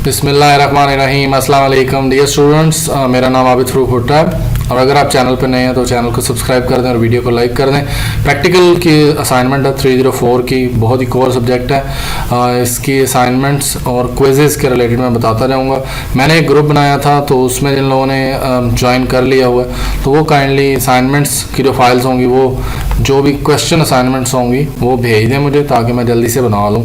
बिस्मिल्लाहिर्रहमानिर्रहीम। अस्सलाम वालेकुम डियर स्टूडेंट्स, मेरा नाम आबिद फ़रूक भुट्टा है और अगर आप चैनल पर नए हैं तो चैनल को सब्सक्राइब कर दें और वीडियो को लाइक कर दें। प्रैक्टिकल की असाइनमेंट है 304 की, बहुत ही कोर सब्जेक्ट है। इसकी असाइनमेंट्स और क्विज़ेस के रिलेटेड मैं बताता जाऊंगा। मैंने एक ग्रुप बनाया था तो उसमें जिन लोगों ने ज्वाइन कर लिया हुआ है तो वो काइंडली असाइनमेंट्स की जो फाइल्स होंगी, वो जो भी क्वेश्चन असाइनमेंट्स होंगी वो भेज दें मुझे, ताकि मैं जल्दी से बना लूँ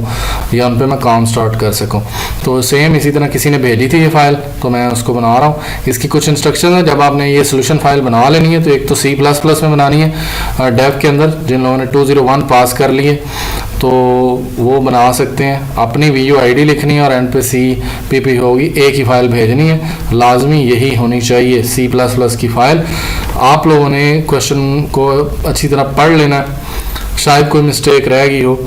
या उन पर मैं काम स्टार्ट कर सकूँ। तो सेम इसी तरह किसी ने भेजी थी ये फाइल तो मैं उसको बना रहा हूँ। इसकी कुछ इंस्ट्रक्शन है। जब आपने ये सोल्यूशन फाइल बना लेनी है तो एक तो C++ में बनानी है डेव के अंदर। जिन लोगों ने 201 पास कर लिए तो वो बना सकते हैं। अपनी VUID लिखनी है और एंड पे CPP होगी। एक ही फाइल भेजनी है, लाजमी यही होनी चाहिए C++ की फाइल। आप लोगों ने क्वेश्चन को अच्छी तरह पढ़ लेना है, शायद कोई मिस्टेक रह गई हो।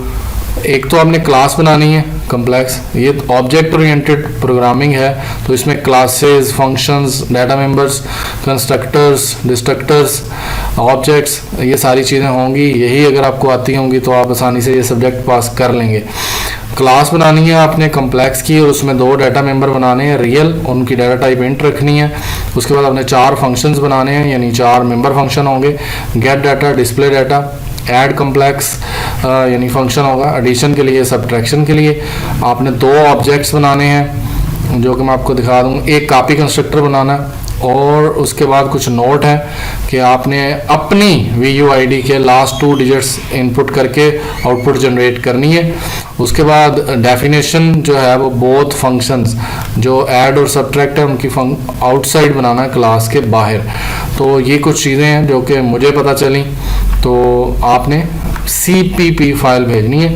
एक तो आपने क्लास बनानी है कम्प्लेक्स। ये ऑब्जेक्ट ओरिएंटेड प्रोग्रामिंग है तो इसमें classes, functions, data members, constructors, destructors, objects, ये सारी चीज़ें होंगी। यही अगर आपको आती होंगी तो आप आसानी से ये सब्जेक्ट पास कर लेंगे। क्लास बनानी है आपने कम्प्लेक्स की और उसमें 2 डाटा मेंबर बनाने हैं रियल, उनकी डाटा टाइप इंट रखनी है। उसके बाद आपने 4 फंक्शंस बनाने हैं, यानी 4 मेंबर फंक्शन होंगे। Gate data, display data, add complex यानी फंक्शन होगा एडिशन के लिए, सब्ट्रैक्शन के लिए। आपने 2 ऑब्जेक्ट्स बनाने हैं जो कि मैं आपको दिखा दूँ। एक कॉपी कंस्ट्रक्टर बनाना है और उसके बाद कुछ नोट है कि आपने अपनी VUID के लास्ट 2 डिजिट्स इनपुट करके आउटपुट जनरेट करनी है। उसके बाद डेफिनेशन जो है वो बोथ फंक्शंस जो ऐड और सब्ट्रैक्ट है उनकी आउटसाइड बनाना है क्लास के बाहर। तो ये कुछ चीज़ें हैं जो कि मुझे पता चली। तो आपने CPP फाइल भेजनी है।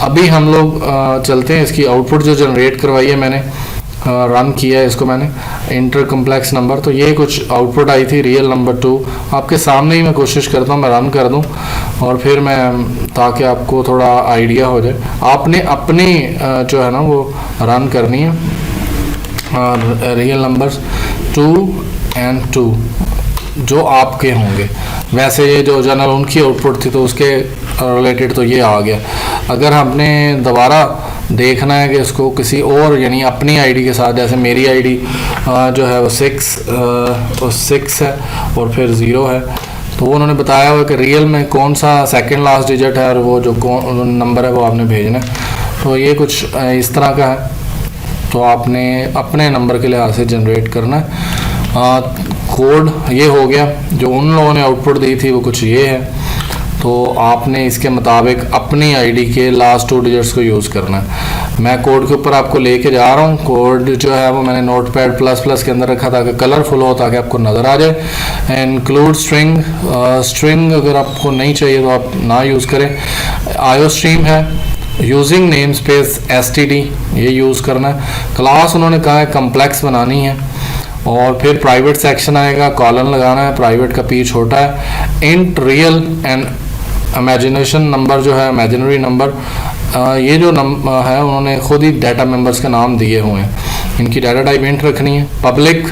अभी हम लोग चलते हैं इसकी आउटपुट जो जनरेट करवाई है मैंने, रन किया है इसको मैंने, इंटर कम्प्लेक्स नंबर। तो ये कुछ आउटपुट आई थी रियल नंबर 2। आपके सामने ही मैं कोशिश करता हूँ मैं रन कर दूँ और फिर मैं, ताकि आपको थोड़ा आइडिया हो जाए। आपने अपनी जो है ना वो रन करनी है रियल नंबर्स 2 और 2 जो आपके होंगे। वैसे ये जो जनरल उनकी आउटपुट थी तो उसके रिलेटेड तो ये आ गया। अगर हमने दोबारा देखना है कि इसको किसी और यानी अपनी आईडी के साथ, जैसे मेरी आईडी जो है वो 6 है और फिर 0 है, तो वो उन्होंने बताया हुआ कि रियल में कौन सा सेकंड लास्ट डिजिट है और वो जो नंबर है वो आपने भेजना है। तो ये कुछ इस तरह का है। तो आपने अपने नंबर के लिहाज से जनरेट करना है। कोड ये हो गया। जो उन लोगों ने आउटपुट दी थी वो कुछ ये है। तो आपने इसके मुताबिक अपनी आईडी के लास्ट 2 डिजिट्स को यूज़ करना है। मैं कोड के ऊपर आपको लेके जा रहा हूँ। कोड जो है वो मैंने नोटपैड ++ के अंदर रखा ताकि कलरफुल हो, ताकि आपको नज़र आ जाए। इंक्लूड स्ट्रिंग, स्ट्रिंग अगर आपको नहीं चाहिए तो आप ना यूज़ करें। IOStream है। यूजिंग नेम स्पेस STD ये यूज़ करना है। क्लास उन्होंने कहा है कम्प्लेक्स बनानी है और फिर प्राइवेट सेक्शन आएगा, कॉलन लगाना है, प्राइवेट का P छोटा है। Int real and imagination number जो है इमेजिनरी नंबर, ये जो नंबर है उन्होंने खुद ही डाटा मेंबर्स के नाम दिए हुए हैं। इनकी डाटा टाइप इंट रखनी है। पब्लिक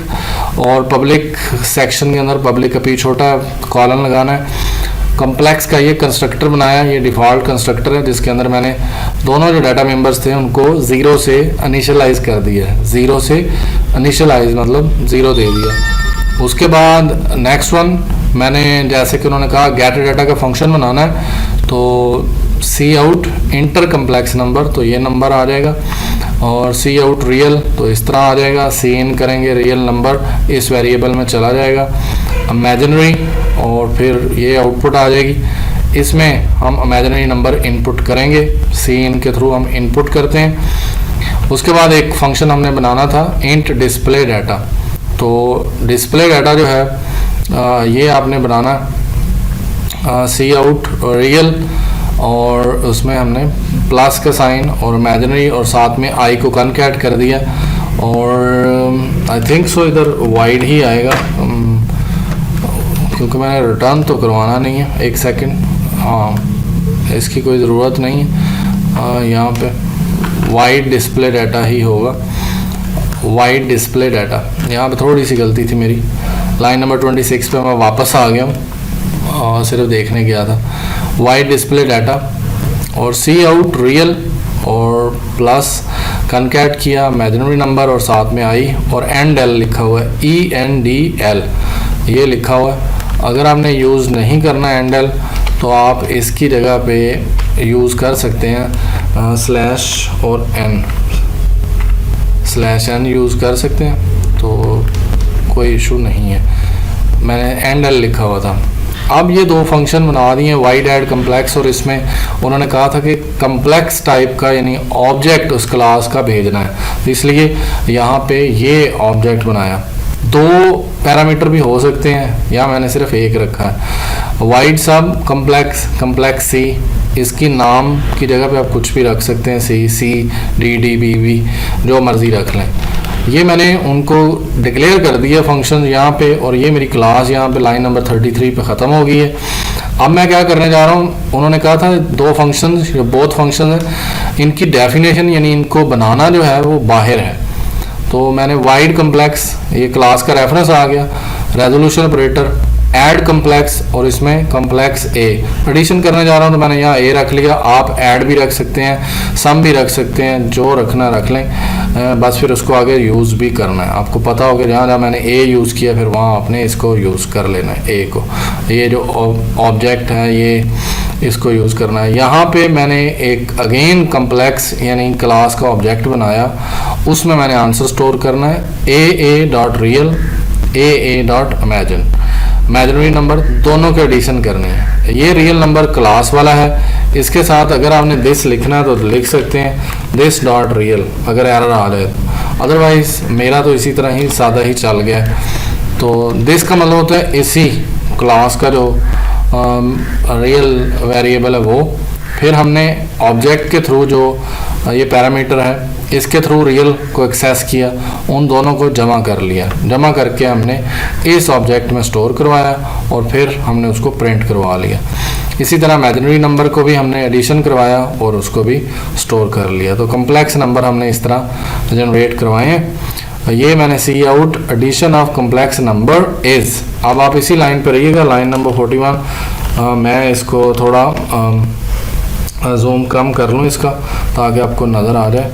और पब्लिक सेक्शन के अंदर पब्लिक का P छोटा है, कॉलन लगाना है। कम्प्लेक्स का ये कंस्ट्रक्टर बनाया, ये डिफ़ॉल्ट कंस्ट्रक्टर है जिसके अंदर मैंने दोनों जो डाटा मेंबर्स थे उनको 0 से इनिशियलाइज कर दिया है। 0 से इनिशियलाइज मतलब 0 दे दिया। उसके बाद नेक्स्ट वन मैंने, जैसे कि उन्होंने कहा गेट डाटा का फंक्शन बनाना है तो Cout इंटर कम्प्लेक्स नंबर, तो ये नंबर आ जाएगा। और Cout रियल तो इस तरह आ जाएगा। Cin करेंगे रियल नंबर, इस वेरिएबल में चला जाएगा। इमेजिनरी और फिर ये आउटपुट आ जाएगी। इसमें हम इमेजिनरी नंबर इनपुट करेंगे, Cin के थ्रू हम इनपुट करते हैं। उसके बाद एक फंक्शन हमने बनाना था इंट डिस्प्ले डाटा। तो डिस्प्ले डाटा जो है ये आपने बनाना Cout रियल और उसमें हमने प्लस का साइन और इमेजिनरी और साथ में I को कनकैट कर दिया। और आई थिंक सो इधर वाइड ही आएगा क्योंकि मैंने रिटर्न तो करवाना नहीं है। एक सेकंड, हाँ इसकी कोई ज़रूरत नहीं है। यहाँ पे वाइड डिस्प्ले डाटा ही होगा, वाइड डिस्प्ले डाटा। यहाँ पे थोड़ी सी गलती थी मेरी। लाइन नंबर 26 पे मैं वापस आ गया हूँ, सिर्फ देखने गया था। वाइड डिस्प्ले डाटा और Cout रियल और प्लस कनकैट किया इमेजिनरी नंबर और साथ में आई और एंड एल लिखा हुआ है, ENDL ये लिखा हुआ है। अगर आपने यूज़ नहीं करना एंड एल तो आप इसकी जगह पे यूज़ कर सकते हैं स्लैश और n, स्लैश n यूज़ कर सकते हैं, तो कोई इशू नहीं है। मैंने एंड एल लिखा हुआ था। अब ये दो फंक्शन बना दिए, वाइड ऐड कम्प्लेक्स, और इसमें उन्होंने कहा था कि कम्प्लेक्स टाइप का यानी ऑब्जेक्ट उस क्लास का भेजना है, तो इसलिए यहाँ पे ये ऑब्जेक्ट बनाया। दो पैरामीटर भी हो सकते हैं, या मैंने सिर्फ एक रखा है। वाइड सब कम्प्लेक्स, कम्प्लेक्स सी, इसकी नाम की जगह पे आप कुछ भी रख सकते हैं, सी, डी, बी, जो मर्ज़ी रख लें। ये मैंने उनको डिक्लेयर कर दिया फंक्शन यहाँ पे, और ये मेरी क्लास यहाँ पे लाइन नंबर 33 पे ख़त्म हो गई है। अब मैं क्या करने जा रहा हूँ, उन्होंने कहा था दो फंक्शन, बोथ फंक्शन है, इनकी डेफिनेशन यानी इनको बनाना जो है वो बाहर है। तो मैंने वाइड कम्प्लेक्स, ये क्लास का रेफरेंस आ गया, रेजोल्यूशन ऑपरेटर, ऐड कम्प्लेक्स, और इसमें कम्प्लेक्स ए एडिशन करने जा रहा हूँ, तो मैंने यहाँ ए रख लिया। आप ऐड भी रख सकते हैं, सम भी रख सकते हैं, जो रखना रख लें, बस फिर उसको आगे यूज़ भी करना है। आपको पता होगा जहाँ जहाँ मैंने ए यूज़ किया फिर वहाँ आपने इसको यूज़ कर लेना है, ए को। ये जो ऑब्जेक्ट है ये इसको यूज़ करना है। यहाँ पे मैंने एक अगेन कम्प्लेक्स यानी क्लास का ऑब्जेक्ट बनाया, उसमें मैंने आंसर स्टोर करना है, AA.real, AA.imagine, इमेजिनरी नंबर दोनों के एडिशन करने हैं। ये रियल नंबर क्लास वाला है, इसके साथ अगर आपने दिस लिखना है तो लिख सकते हैं दिस डॉट रियल, अगर एरर आ जाए। अदरवाइज मेरा तो इसी तरह ही सादा ही चल गया है। तो दिस का मतलब होता है इसी क्लास का जो रियल वेरिएबल है वो, फिर हमने ऑब्जेक्ट के थ्रू जो ये पैरामीटर है इसके थ्रू रियल को एक्सेस किया, उन दोनों को जमा कर लिया, जमा करके हमने इस ऑब्जेक्ट में स्टोर करवाया और फिर हमने उसको प्रिंट करवा लिया। इसी तरह इमेजिनरी नंबर को भी हमने एडिशन करवाया और उसको भी स्टोर कर लिया। तो कम्प्लेक्स नंबर हमने इस तरह जनरेट करवाए हैं। ये मैंने cout addition of complex number is. अब आप इसी लाइन पर रहिएगा, लाइन नंबर 41। मैं इसको थोड़ा जूम कम कर लूँ इसका ताकि आपको नज़र आ जाए।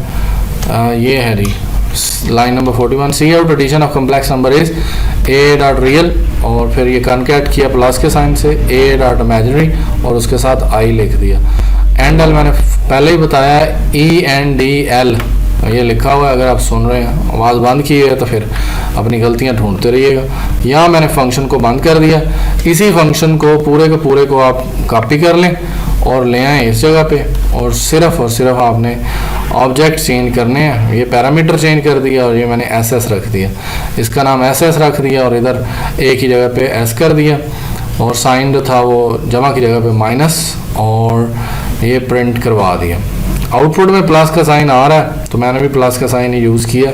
ये है जी line number 41, cout addition of complex number is A.real, और फिर ये कनकैट किया प्लस के साइन से A.imaginary और उसके साथ I लिख दिया। एंड एल मैंने पहले ही बताया ENDL ये लिखा हुआ है, अगर आप सुन रहे हैं आवाज़ बंद की है तो फिर अपनी गलतियां ढूंढते रहिएगा। यहाँ मैंने फंक्शन को बंद कर दिया। इसी फंक्शन को पूरे के पूरे को आप कॉपी कर लें और ले आएँ इस जगह पे, और सिर्फ आपने ऑब्जेक्ट चेंज करने हैं। ये पैरामीटर चेंज कर दिया और ये मैंने SS रख दिया, इसका नाम SS रख दिया और इधर A की जगह पे S कर दिया, और साइन जो था वो जमा की जगह पे माइनस, और ये प्रिंट करवा दिया। आउटपुट में प्लस का साइन आ रहा है तो मैंने भी प्लस का साइन ही यूज़ किया,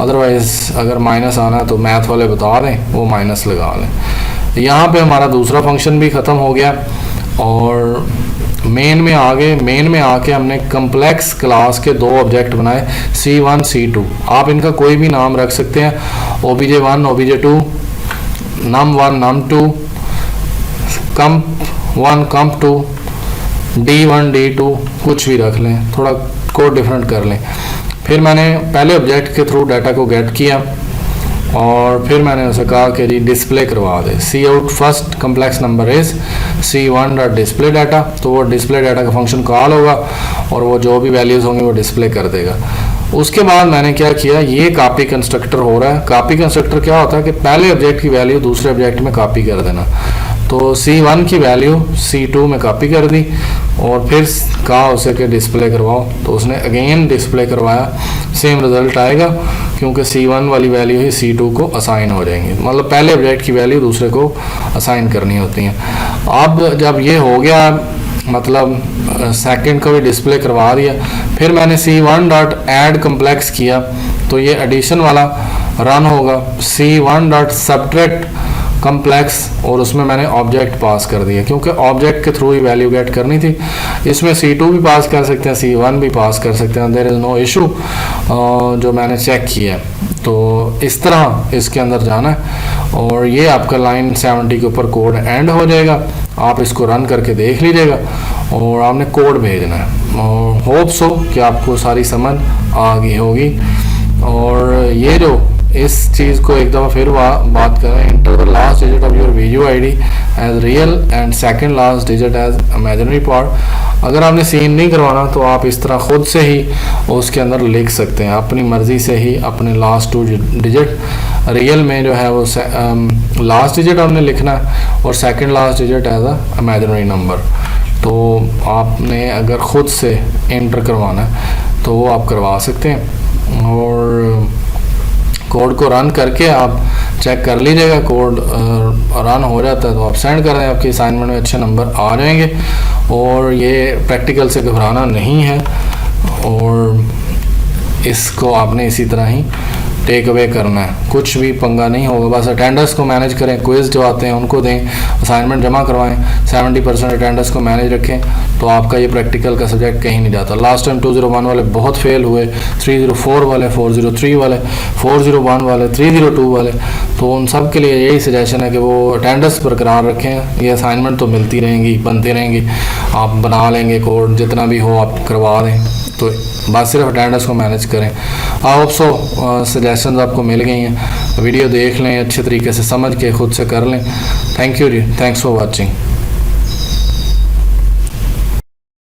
अदरवाइज़ अगर माइनस आना है तो मैथ वाले बता दें वो माइनस लगा लें। यहाँ पे हमारा दूसरा फंक्शन भी ख़त्म हो गया और मेन में आ गए। मेन में आके हमने कम्प्लेक्स क्लास के दो ऑब्जेक्ट बनाए, C1 C2। आप इनका कोई भी नाम रख सकते हैं, OBJ1 OBJ2, num1 num2, comp1 comp2, D1 D2, कुछ भी रख लें, थोड़ा कोड डिफरेंट कर लें। फिर मैंने पहले ऑब्जेक्ट के थ्रू डाटा को गेट किया और फिर मैंने उसे कहा कि जी डिस्प्ले करवा दे। Cout first complex number is C1 dot display data, तो वो डिस्प्ले डाटा का फंक्शन कॉल होगा और वो जो भी वैल्यूज़ होंगी वो डिस्प्ले कर देगा। उसके बाद मैंने क्या किया, ये कॉपी कंस्ट्रक्टर हो रहा है। कॉपी कंस्ट्रक्टर क्या होता है कि पहले ऑब्जेक्ट की वैल्यू दूसरे ऑब्जेक्ट में कॉपी कर देना। तो C1 की वैल्यू C2 में कॉपी कर दी और फिर कहा उसे कि डिस्प्ले करवाओ, तो उसने अगेन डिस्प्ले करवाया। सेम रिजल्ट आएगा क्योंकि C1 वाली वैल्यू ही C2 को असाइन हो जाएंगी, मतलब पहले ऑब्जेक्ट की वैल्यू दूसरे को असाइन करनी होती हैं। अब जब ये हो गया, मतलब सेकंड को भी डिस्प्ले करवा दिया, फिर मैंने C1 डॉट ऐड कम्प्लेक्स किया तो ये एडिशन वाला रन होगा। C1 डॉट सब्ट्रैक्ट कम्प्लेक्स, और उसमें मैंने ऑब्जेक्ट पास कर दिया क्योंकि ऑब्जेक्ट के थ्रू ही वैल्यू गेट करनी थी। इसमें C2 भी पास कर सकते हैं, C1 भी पास कर सकते हैं, देयर इज़ नो इशू, जो मैंने चेक किया। तो इस तरह इसके अंदर जाना है और ये आपका लाइन 70 के ऊपर कोड एंड हो जाएगा। आप इसको रन करके देख लीजिएगा और आपने कोड भेजना है। होप सो कि आपको सारी समझ आ गई होगी। और ये जो इस चीज़ को एक दफ़ा फिर बात करें, enter the last digit of your video ID as real and second last digit as imaginary part. अगर आपने सीन नहीं करवाना तो आप इस तरह ख़ुद से ही उसके अंदर लिख सकते हैं, अपनी मर्ज़ी से ही अपने लास्ट 2 डिजिट रियल में जो है वो लास्ट डिजिट आपने लिखना है और second last digit as a imaginary number. तो आपने अगर ख़ुद से एंटर करवाना है तो वो आप करवा सकते हैं। और कोड को रन करके आप चेक कर लीजिएगा, कोड रन हो जाता है तो आप सेंड कर दें, आपके असाइनमेंट में अच्छे नंबर आ जाएंगे। और ये प्रैक्टिकल से घबराना नहीं है और इसको आपने इसी तरह ही टेक अवे करना है, कुछ भी पंगा नहीं होगा। बस अटेंडेंस को मैनेज करें, क्विज़ जो आते हैं उनको दें, असाइनमेंट जमा करवाएं, 70% अटेंडेंस को मैनेज रखें तो आपका ये प्रैक्टिकल का सब्जेक्ट कहीं नहीं जाता। लास्ट टाइम 201 वाले बहुत फेल हुए, 304 वाले, 403 वाले, 401 वाले, 302 वाले। तो उन सब के लिए यही सजेशन है कि वो अटेंडेंस बरकरार रखें। ये असाइनमेंट तो मिलती रहेंगी, बनती रहेंगी, आप बना लेंगे, कोड जितना भी हो आप करवा दें। तो बस सिर्फ अटेंडेंस को मैनेज करें। आई होप सो सजेशंस आपको मिल गई हैं। वीडियो देख लें, अच्छे तरीके से समझ के खुद से कर लें। थैंक यू जी, थैंक्स फॉर वाचिंग।